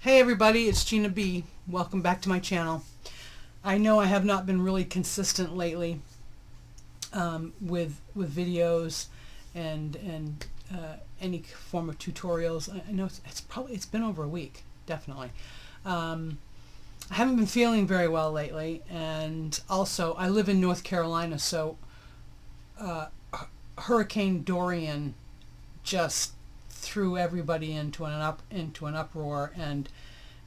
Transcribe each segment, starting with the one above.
Hey everybody, it's Gina B. Welcome back to my channel. I know I have not been really consistent lately with videos and any form of tutorials. I know it's been over a week, definitely. I haven't been feeling very well lately, and also I live in North Carolina, so Hurricane Dorian just threw everybody into an uproar, and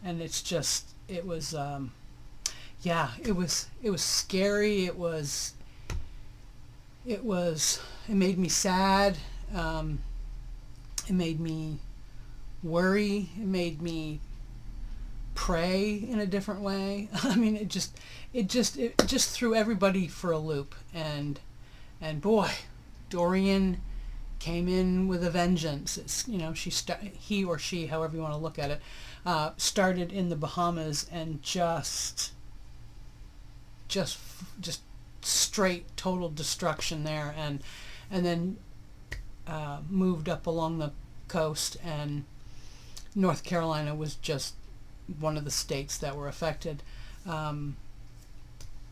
it was scary. It made me sad. It made me worry. It made me pray in a different way. I mean, it just threw everybody for a loop, and boy, Dorian came in with a vengeance. It's, he or she, however you want to look at it, started in the Bahamas and just straight total destruction there, and then moved up along the coast, and North Carolina was just one of the states that were affected.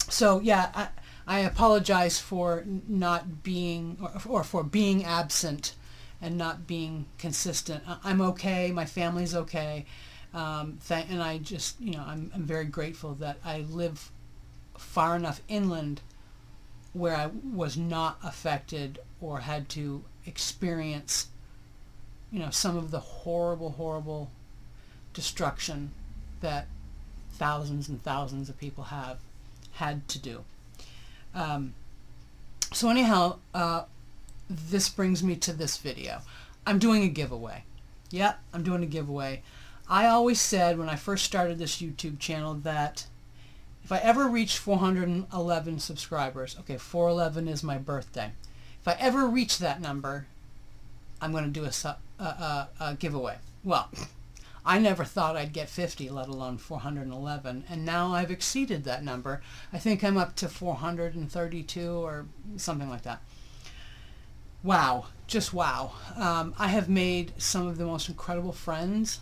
So yeah, I apologize for not being, or for being absent and not being consistent. I'm okay. My family's okay. And I just, I'm very grateful that I live far enough inland where I was not affected or had to experience, some of the horrible destruction that thousands and thousands of people have had to do. So anyhow, this brings me to this video. I'm doing a giveaway. Yep, I'm doing a giveaway. I always said when I first started this YouTube channel that if I ever reach 411 subscribers, okay, 411 is my birthday. If I ever reach that number, I'm going to do a giveaway. Well, I never thought I'd get 50, let alone 411, and now I've exceeded that number. I think I'm up to 432 or something like that. Wow, just wow. I have made some of the most incredible friends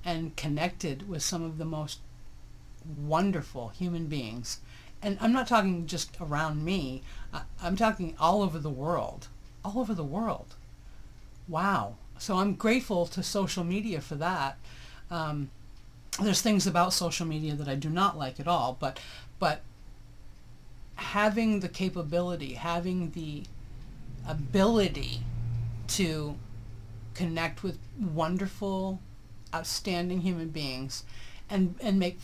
and connected with some of the most wonderful human beings. And I'm not talking just around me. I'm talking all over the world. All over the world. Wow. So I'm grateful to social media for that. There's things about social media that I do not like at all, but having the capability, having the ability to connect with wonderful, outstanding human beings and make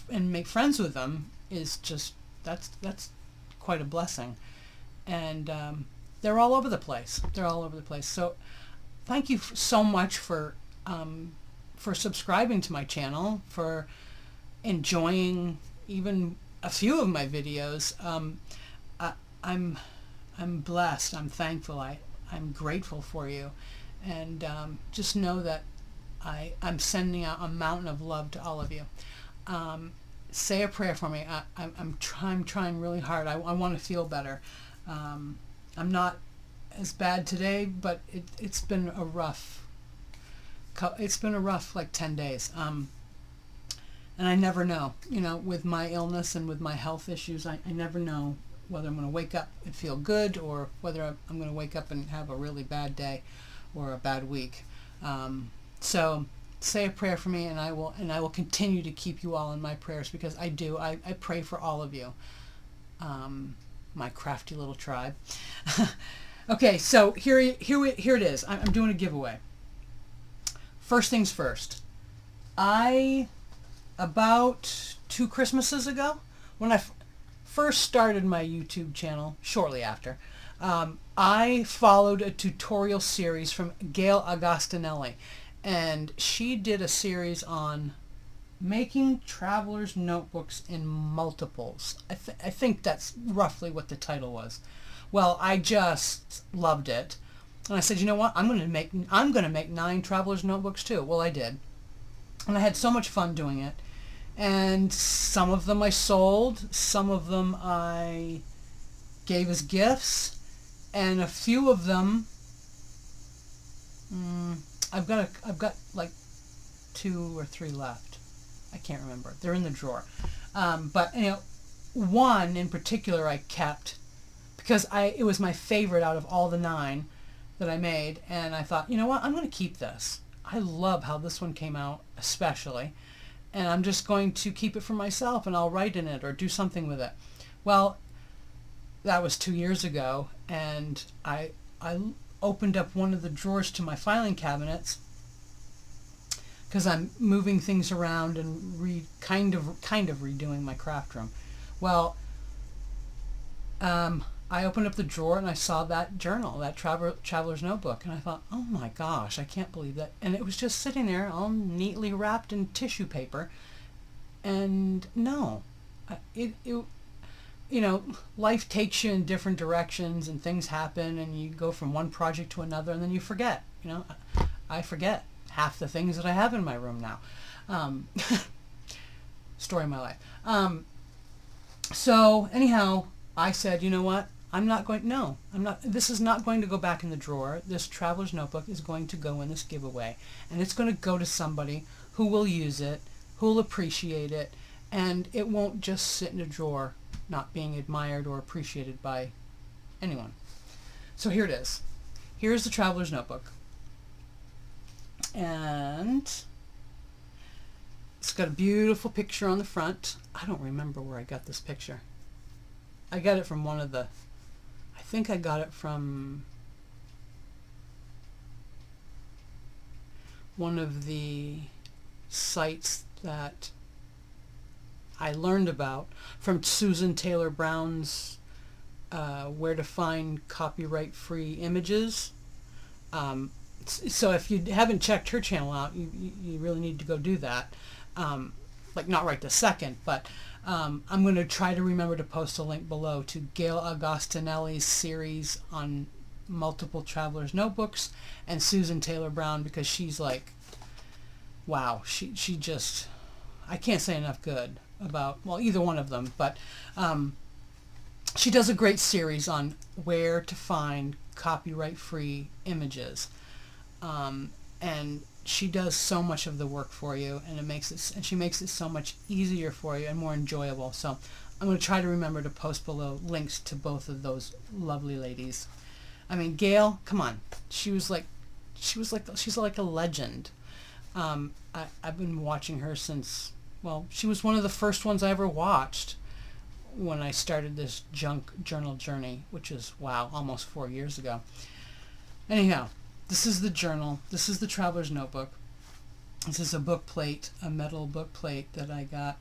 friends with them is just, that's quite a blessing. And they're all over the place. They're all over the place. So thank you so much for subscribing to my channel, for enjoying even a few of my videos. I'm blessed. I'm thankful. I'm grateful for you, and just know that I'm sending out a mountain of love to all of you. Say a prayer for me. I'm trying really hard. I want to feel better. I'm not as bad today, but it's been a rough. It's been a rough 10 days. And I never know, with my illness and with my health issues, I never know whether I'm going to wake up and feel good, or whether I'm going to wake up and have a really bad day or a bad week. So say a prayer for me, and I will continue to keep you all in my prayers, because I do. I pray for all of you, my crafty little tribe. Okay, so here it is. I'm doing a giveaway. First things first. About 2 Christmases ago, when I first started my YouTube channel, shortly after, I followed a tutorial series from Gayle Agostinelli, and she did a series on making traveler's notebooks in multiples. I think that's roughly what the title was. Well, I just loved it. And I said, you know what? I'm going to make 9 traveler's notebooks too. Well, I did. And I had so much fun doing it. And some of them I sold, some of them I gave as gifts, and a few of them I've got like 2 or 3 left. I can't remember. They're in the drawer. But, you know, one in particular I kept because it was my favorite out of all the 9 that I made. And I thought, you know what, I'm going to keep this. I love how this one came out, especially. And I'm just going to keep it for myself, and I'll write in it or do something with it. Well, that was 2 years ago, and I opened up one of the drawers to my filing cabinets because I'm moving things around and kind of redoing my craft room. Well, I opened up the drawer and I saw that journal, that traveler's notebook, and I thought, oh my gosh, I can't believe that. And it was just sitting there all neatly wrapped in tissue paper. And no, you know, life takes you in different directions and things happen and you go from one project to another and then you forget. You know, I forget half the things that I have in my room now. Story of my life. So anyhow, I said, you know what? This is not going to go back in the drawer. This traveler's notebook is going to go in this giveaway. And it's going to go to somebody who will use it, who will appreciate it, and it won't just sit in a drawer not being admired or appreciated by anyone. So here it is. Here's the traveler's notebook. And it's got a beautiful picture on the front. I don't remember where I got this picture. I got it from I think I got it from one of the sites that I learned about, from Susan Taylor Brown's Where to Find Copyright-Free Images. So if you haven't checked her channel out, you really need to go do that. Like, not right this second, but I'm going to try to remember to post a link below to Gayle Agostinelli's series on multiple travelers' notebooks and Susan Taylor Brown, because she's like, wow, she just, I can't say enough good about, well, either one of them, but she does a great series on where to find copyright-free images. And she does so much of the work for you, and she makes it so much easier for you and more enjoyable. So I'm going to try to remember to post below links to both of those lovely ladies. I mean, Gayle, come on, she's like a legend. I've been watching her since, well, she was one of the first ones I ever watched when I started this junk journal journey, which is, wow, almost 4 years ago. Anyhow, this is the journal. This is the traveler's notebook. This is a book plate, a metal book plate that I got.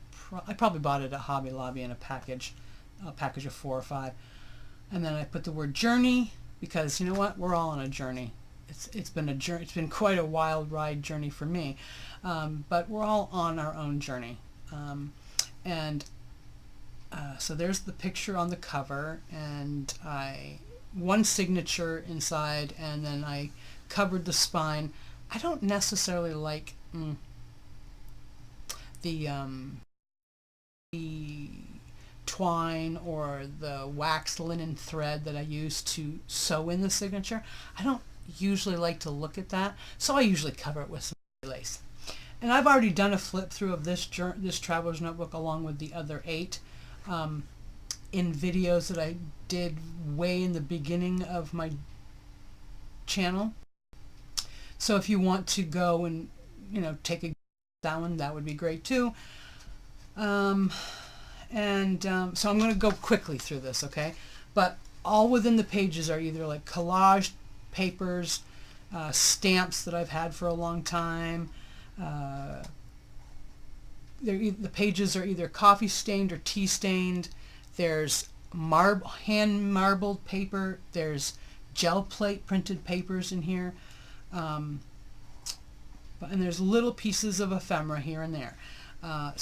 I probably bought it at Hobby Lobby in a package of 4 or 5. And then I put the word journey, because you know what? We're all on a journey. It's been a journey. It's been quite a wild ride journey for me, but we're all on our own journey. So there's the picture on the cover, and one signature inside, and then I covered the spine. I don't necessarily like the twine or the waxed linen thread that I use to sew in the signature. I don't usually like to look at that, so I usually cover it with some lace. And I've already done a flip through of this traveler's notebook along with the other 8 in videos that I did way in the beginning of my channel. So if you want to go and, you know, take a that one, that would be great too. So I'm going to go quickly through this, okay? But all within the pages are either like collage papers, stamps that I've had for a long time. The pages are either coffee stained or tea stained. There's hand marbled paper. There's gel plate printed papers in here. And there's little pieces of ephemera here and there. And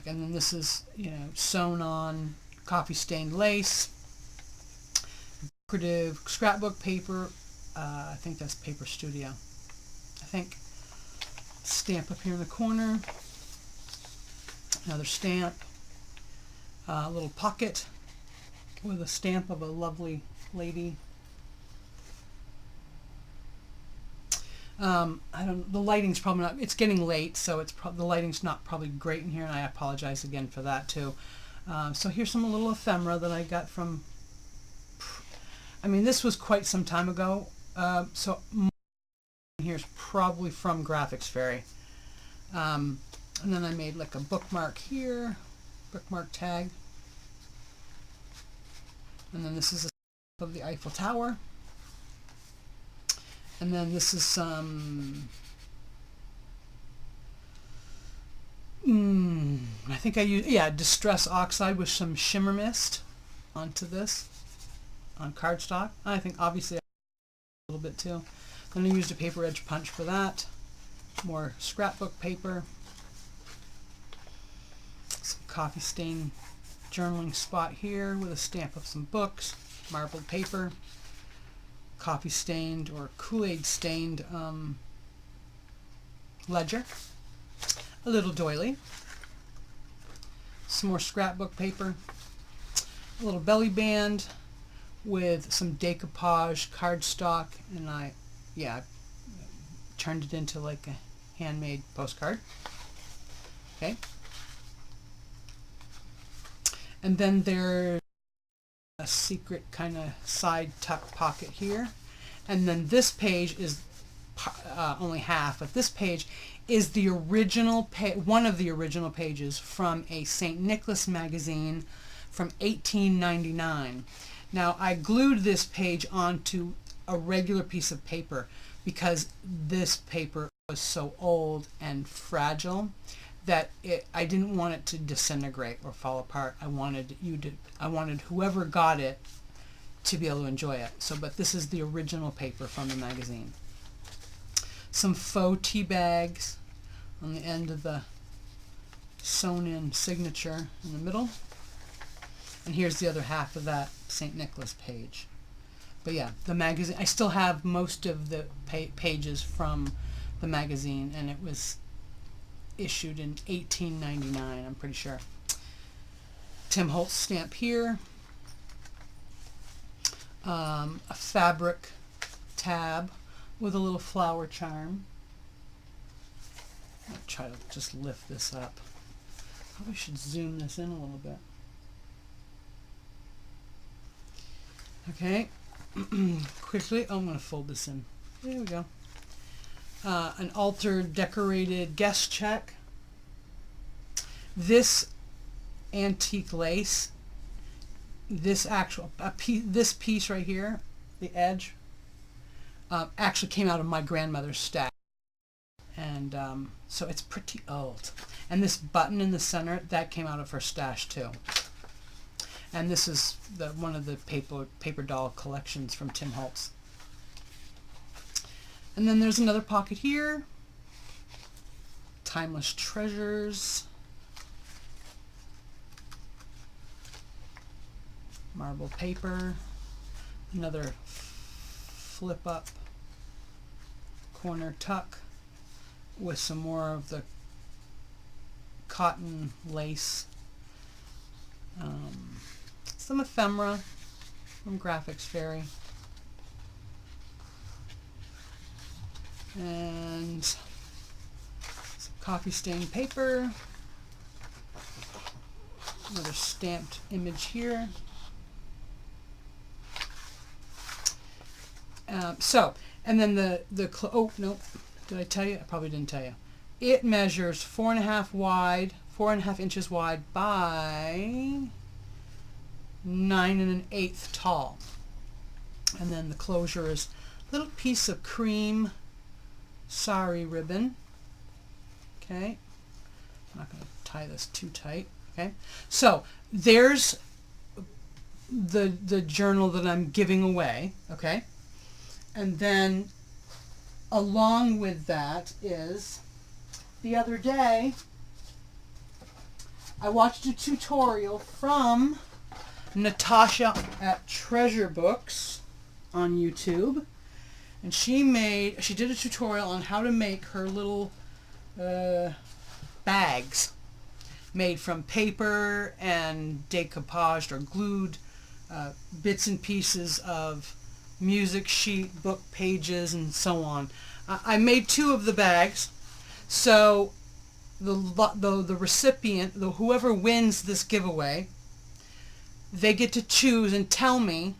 then this is, you know, sewn on coffee stained lace, decorative scrapbook paper. I think that's Paper Studio. I think. Stamp up here in the corner. Another stamp. A little pocket with a stamp of a lovely lady. I don't. The lighting's probably not. It's getting late, so the lighting's not probably great in here, and I apologize again for that too. So here's some little ephemera that I got from. I mean, this was quite some time ago. So here's probably from Graphics Fairy. And then I made like a bookmark here, bookmark tag. And then this is a of the Eiffel Tower. And then this is some, I think I used, yeah, Distress Oxide with some shimmer mist onto this, on cardstock. I think obviously a little bit too. Then I used a paper edge punch for that. More scrapbook paper. Some coffee stain journaling spot here with a stamp of some books. Marbled paper. Coffee stained or Kool-Aid stained ledger. A little doily. Some more scrapbook paper. A little belly band with some decoupage cardstock, and I turned it into like a handmade postcard. Okay. And then there's a secret kind of side tuck pocket here. And then this page is only half, but this page is the original one of the original pages from a St. Nicholas magazine from 1899. Now I glued this page onto a regular piece of paper because this paper was so old and fragile that I didn't want it to disintegrate or fall apart. I wanted whoever got it to be able to enjoy it. So, but this is the original paper from the magazine. Some faux tea bags on the end of the sewn-in signature in the middle. And here's the other half of that St. Nicholas page. But yeah, the magazine, I still have most of the pages from the magazine, and it was issued in 1899, I'm pretty sure. Tim Holtz stamp here. A fabric tab with a little flower charm. I'll try to just lift this up. Probably should zoom this in a little bit. Okay. Quickly, I'm going to fold this in. There we go. An altar decorated guest check. This antique lace, this piece right here, the edge, actually came out of my grandmother's stash, and so it's pretty old. And this button in the center, that came out of her stash too. And this is one of the paper doll collections from Tim Holtz. And then there's another pocket here. Timeless Treasures. Marble paper. Another flip up corner tuck with some more of the cotton lace. Some ephemera from Graphics Fairy. And some coffee stained paper. Another stamped image here. And then oh no, did I tell you? I probably didn't tell you. It measures 4.5 inches wide by 9 1/8 tall. And then the closure is a little piece of cream sari ribbon. Okay, I'm not going to tie this too tight. Okay, so there's the journal that I'm giving away. Okay, and then along with that is the other day I watched a tutorial from Natasha at Treasure Books on YouTube, and she did a tutorial on how to make her little bags made from paper and decoupaged or glued bits and pieces of music sheet, book pages, and so on. I made 2 of the bags, so the recipient, whoever wins this giveaway, they get to choose and tell me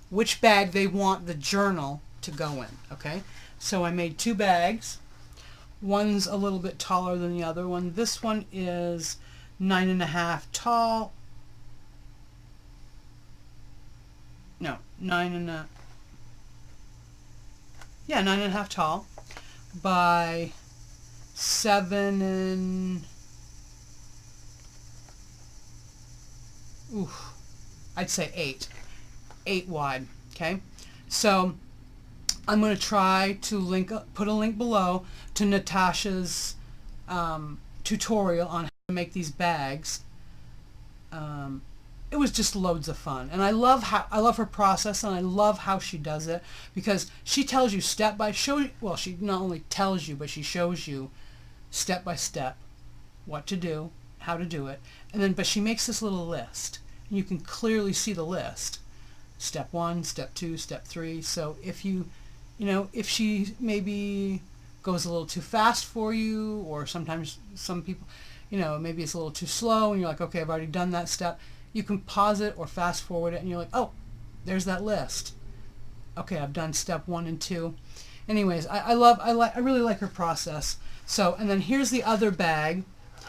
which bag they want the journal to go in. Okay, so I made 2 bags. One's a little bit taller than the other one. This one is 9.5 tall. No, 9.5 tall by 7 and I'd say 8 wide. Okay, so I'm going to try to put a link below to Natasha's tutorial on how to make these bags. It was just loads of fun, and I love her process, and I love how she does it, because she tells you step by well, she not only tells you, but she shows you step by step what to do, how to do it, and then but she makes this little list, and you can clearly see the list. Step 1, step 2, step 3. So if if she maybe goes a little too fast for you, or sometimes some people, maybe it's a little too slow, and you're like, okay, I've already done that step. You can pause it or fast forward it, and you're like, oh, there's that list. Okay, I've done step 1 and 2. Anyways, I really like her process. So, and then here's the other bag.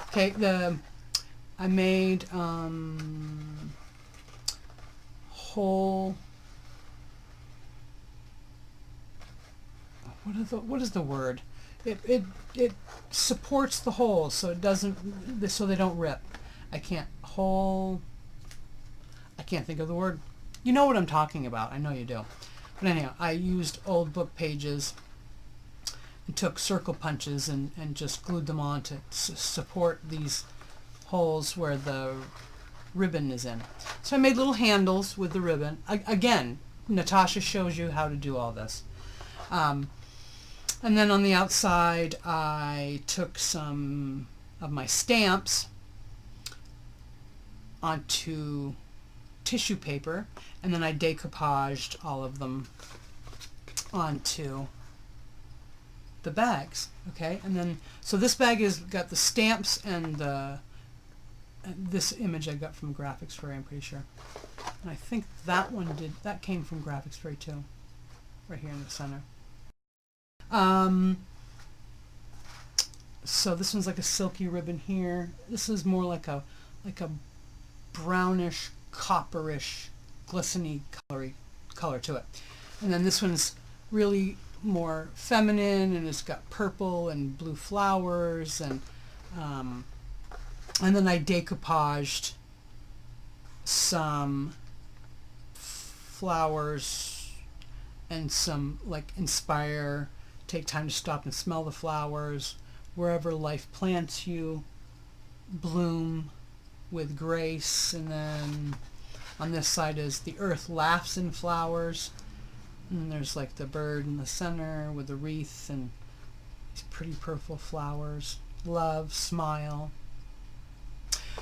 Okay, I made whole. What is the word? It supports the holes, so it doesn't, so they don't rip. I can't think of the word. You know what I'm talking about. I know you do. But anyhow, I used old book pages and took circle punches and just glued them on to support these holes where the ribbon is in. So I made little handles with the ribbon. Again, Natasha shows you how to do all this. And then on the outside, I took some of my stamps onto tissue paper, and then I decoupaged all of them onto the bags. Okay, and then so this bag has got the stamps and this image I got from Graphics Fairy, I'm pretty sure, and I think that came from Graphics Fairy too, right here in the center. So this one's like a silky ribbon here. This is more like a brownish, copperish, glistening color to it. And then this one's really more feminine, and it's got purple and blue flowers, and then I decoupaged some flowers and some like inspire, take time to stop and smell the flowers, wherever life plants you, bloom with grace. And then on this side is the earth laughs in flowers, and there's like the bird in the center with the wreath and these pretty purple flowers, love, smile.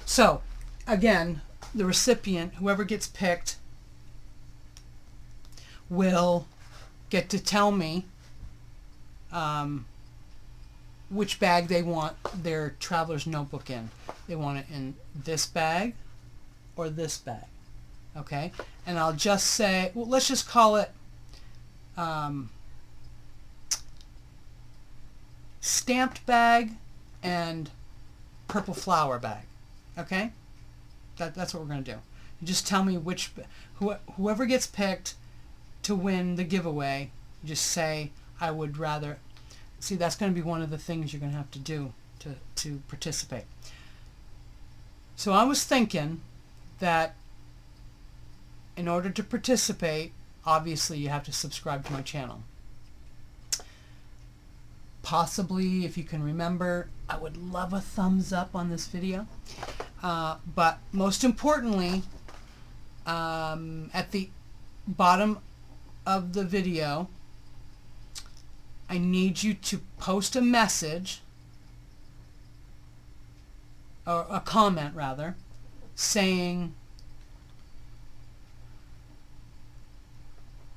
So again, the recipient, whoever gets picked, will get to tell me which bag they want their traveler's notebook in. They want it in this bag or this bag. Okay? And I'll just say, well, let's just call it stamped bag and purple flower bag. Okay? That's what we're going to do. You just tell me which, whoever gets picked to win the giveaway, just say, I would rather. See, that's going to be one of the things you're going to have to do to participate. So I was thinking that in order to participate, obviously you have to subscribe to my channel. Possibly, if you can remember, I would love a thumbs up on this video. But most importantly, at the bottom of the video, I need you to post a message, or a comment rather, saying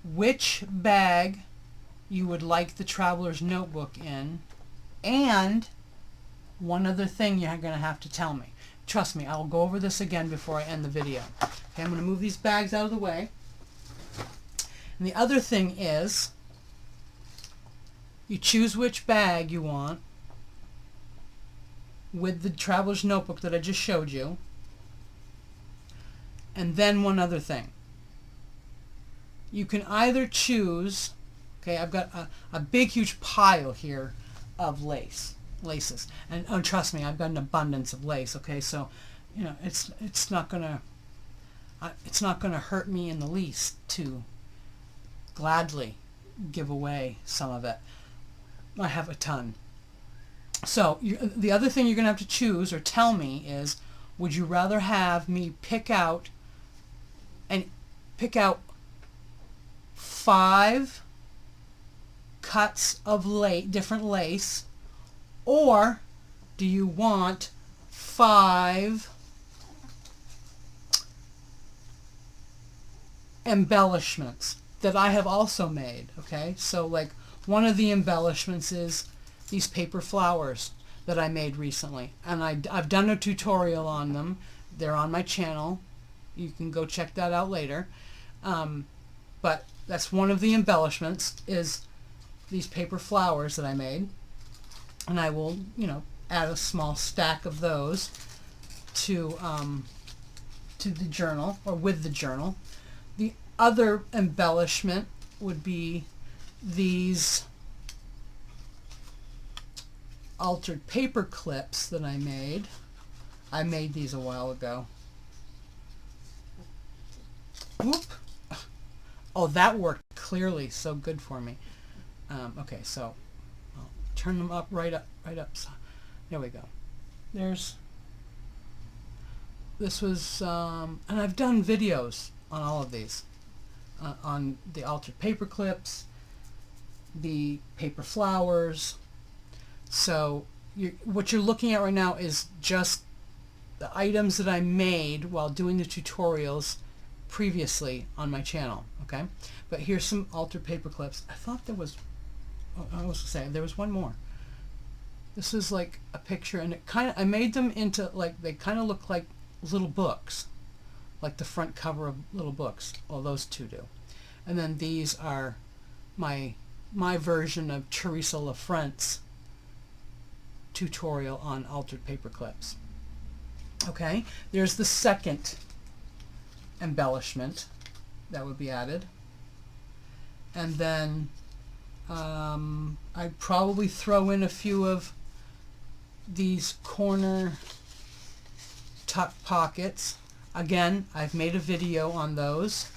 which bag you would like the traveler's notebook in, and one other thing you're going to have to tell me. Trust me, I'll go over this again before I end the video. Okay, I'm going to move these bags out of the way. And the other thing is, you choose which bag you want with the traveler's notebook that I just showed you. And then one other thing. You can either choose, okay, I've got a big huge pile here of laces. And oh, trust me, I've got an abundance of lace, okay? So, you know, it's not going to hurt me in the least to gladly give away some of it. I have a ton. So the other thing you're going to have to choose or tell me is, would you rather have me pick out 5 cuts of different lace, or do you want 5 embellishments that I have also made? Okay, so like one of the embellishments is these paper flowers that I made recently, and I've done a tutorial on them. They're on my channel. You can go check that out later. But that's one of the embellishments, is these paper flowers that I made, and I will, you know, add a small stack of those to the journal, or with the journal. The other embellishment would be these altered paper clips that I made. I made these a while ago. Whoop. Oh, that worked clearly so good for me. Okay, so I'll turn them up right up. So, there we go. This was, and I've done videos on all of these, on the altered paper clips, the paper flowers. So what you're looking at right now is just the items that I made while doing the tutorials previously on my channel. Okay, but here's some altered paper clips. I thought there was, I was saying there was one more. This is like a picture, and it kind of, I made them into like, they kind of look like little books, like the front cover of little books. Well, those two do. And then these are my version of Teresa LaFrent's tutorial on altered paper clips. Okay, there's the second embellishment that would be added, and then I'd probably throw in a few of these corner tuck pockets. Again, I've made a video on those.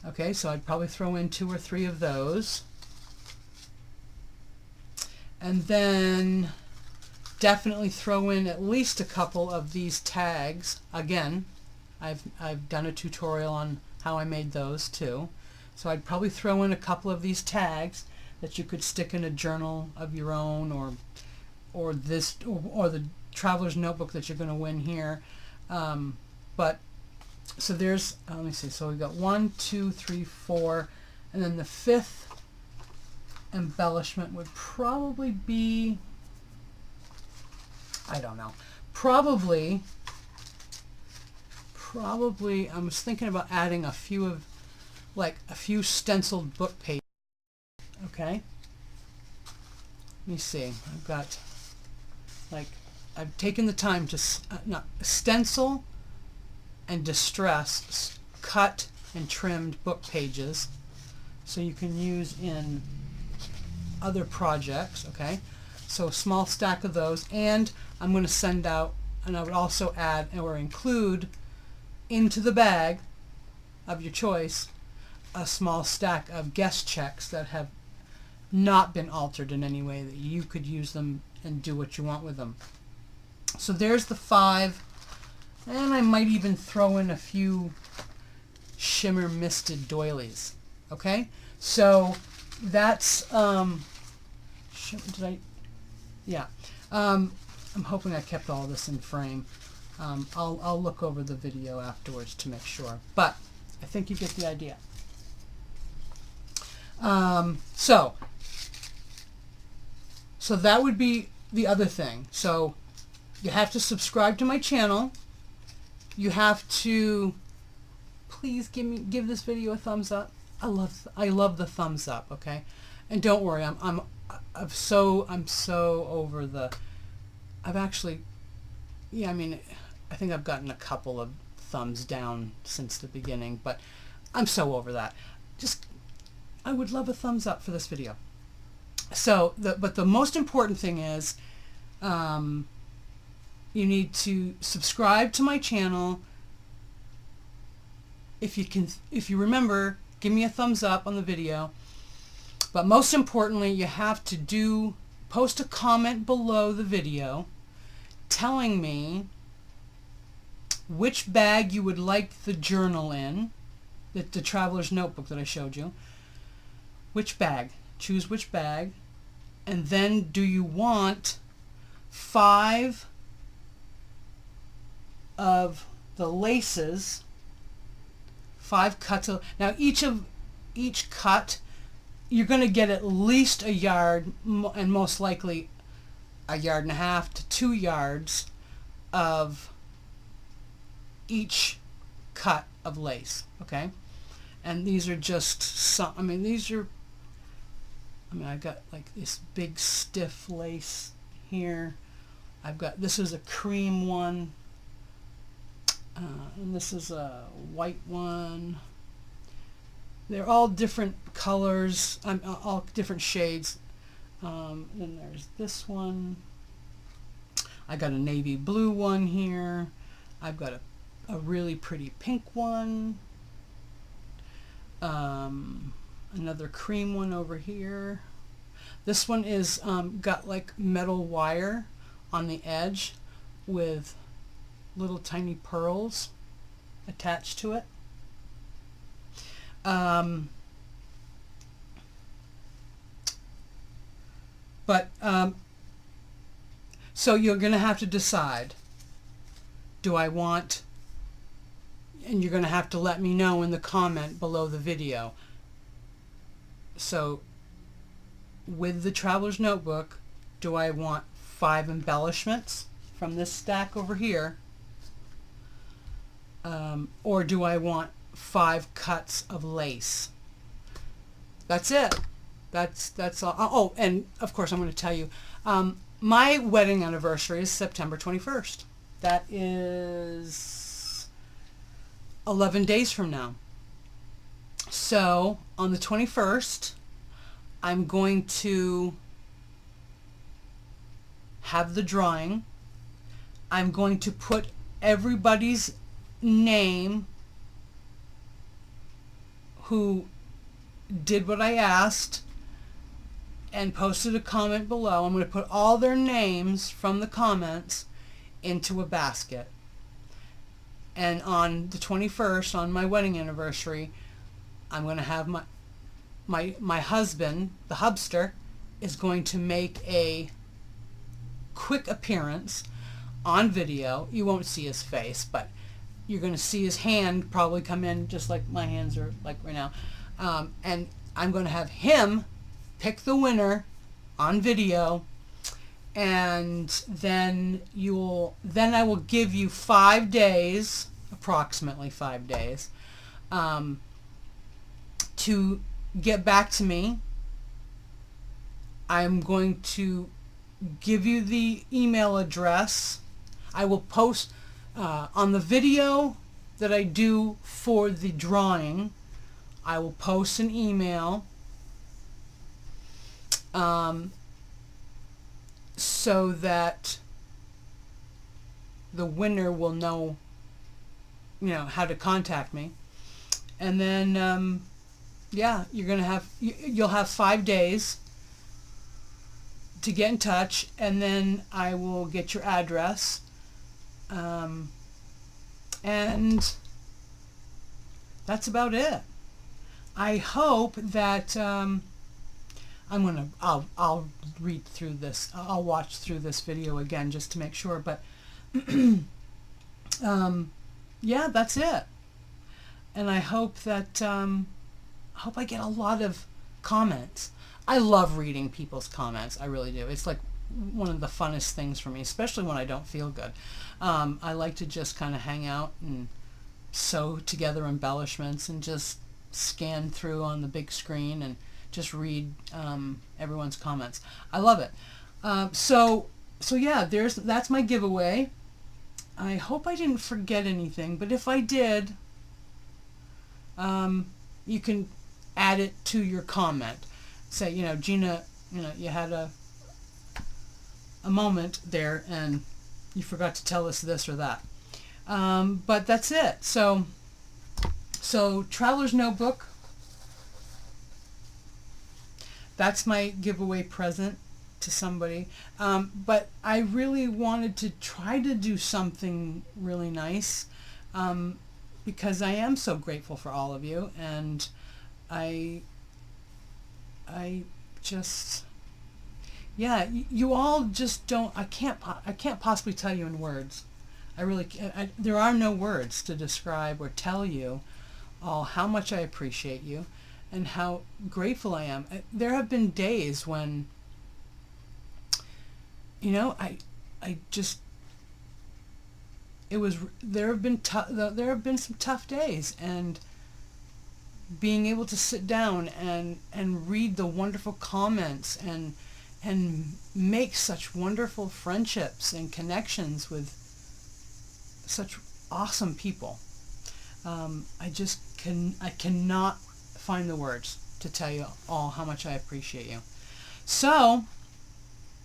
Okay, so I'd probably throw in 2 or 3 of those. And then definitely throw in at least a couple of these tags. Again, I've done a tutorial on how I made those too. So I'd probably throw in a couple of these tags that you could stick in a journal of your own, or the traveler's notebook that you're going to win here. But so there's, let me see, so we've got 1, 2, 3, 4, and then the 5th embellishment would probably be, I don't know, probably I was thinking about adding a few stenciled book pages. Okay, let me see, I've got, like, I've taken the time to stencil and distress cut and trimmed book pages, so you can use in other projects. Okay, so a small stack of those, and I'm going to send out, and I would also add or include into the bag of your choice a small stack of guest checks that have not been altered in any way, that you could use them and do what you want with them. So there's the 5, and I might even throw in a few shimmer misted doilies. Okay, so that's I'm hoping I kept all this in frame. I'll look over the video afterwards to make sure, but I think you get the idea. So that would be the other thing. So you have to subscribe to my channel. You have to please give this video a thumbs up. I love the thumbs up, okay? And don't worry, I'm so over the, I've actually, yeah, I mean, I think I've gotten a couple of thumbs down since the beginning, but I'm so over that. Just, I would love a thumbs up for this video. So, but the most important thing is, you need to subscribe to my channel. If you remember, give me a thumbs up on the video. But most importantly, you have to post a comment below the video telling me which bag you would like the journal in, the traveler's notebook that I showed you. Which bag? Choose which bag. And then do you want 5 of the laces, 5 cuts of, now each cut, you're going to get at least a yard, and most likely a yard and a half to 2 yards of each cut of lace, okay? And these are just some, I mean, I've got like this big stiff lace here. I've got, this is a cream one, and this is a white one. They're all different colors, all different shades. Then there's this one. I got a navy blue one here. I've got a really pretty pink one. Another cream one over here. This one is got like metal wire on the edge with little tiny pearls attached to it. So you're going to have to decide, do I want, and you're going to have to let me know in the comment below the video. So with the Traveler's Notebook, do I want 5 embellishments from this stack over here, or do I want 5 cuts of lace? That's it. That's all. Oh, and of course I'm going to tell you, my wedding anniversary is September 21st. That is 11 days from now. So on the 21st, I'm going to have the drawing. I'm going to put everybody's name who did what I asked and posted a comment below. I'm going to put all their names from the comments into a basket. And on the 21st, on my wedding anniversary, I'm going to have my husband, the hubster, is going to make a quick appearance on video. You won't see his face, but you're going to see his hand probably come in just like my hands are like right now. And I'm going to have him pick the winner on video, and then I will give you 5 days, approximately 5 days, to get back to me. I'm going to give you the email address. I will post on the video that I do for the drawing. I will post an email so that the winner will know, how to contact me. And then, yeah, you'll have 5 days to get in touch, and then I will get your address. And that's about it. I hope that I'll read through this. I'll watch through this video again just to make sure. But yeah, that's it. And I hope that I get a lot of comments. I love reading people's comments. I really do. It's like one of the funnest things for me, especially when I don't feel good. I like to just kind of hang out and sew together embellishments and just scan through on the big screen and just read everyone's comments. I love it. So yeah, that's my giveaway. I hope I didn't forget anything, but if I did, you can add it to your comment. Say, Gina, you had a moment there and you forgot to tell us this or that. But that's it. So Traveler's Notebook, that's my giveaway present to somebody. But I really wanted to try to do something really nice, because I am so grateful for all of you, and I just, yeah, you all just don't, I can't possibly tell you in words. I really can't. There are no words to describe or tell you all how much I appreciate you and how grateful I am. There have been days when, I just, there have been some tough days, and being able to sit down and read the wonderful comments and make such wonderful friendships and connections with such awesome people. I cannot find the words to tell you all how much I appreciate you. So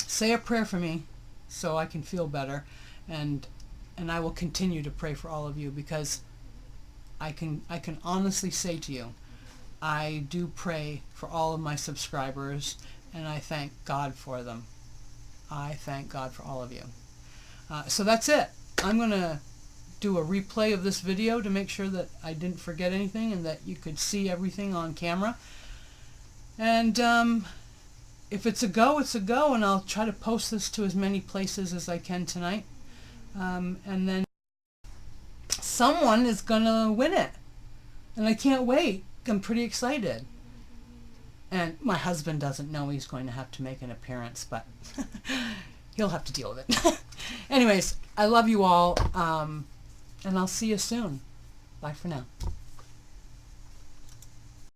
say a prayer for me so I can feel better, and I will continue to pray for all of you, because I can honestly say to you, I do pray for all of my subscribers, and I thank God for them. I thank God for all of you. So that's it. I'm going to do a replay of this video to make sure that I didn't forget anything and that you could see everything on camera. And if it's a go, it's a go, and I'll try to post this to as many places as I can tonight. And then someone is going to win it. And I can't wait. I'm pretty excited. And my husband doesn't know he's going to have to make an appearance, but he'll have to deal with it. Anyways, I love you all, and I'll see you soon. Bye for now.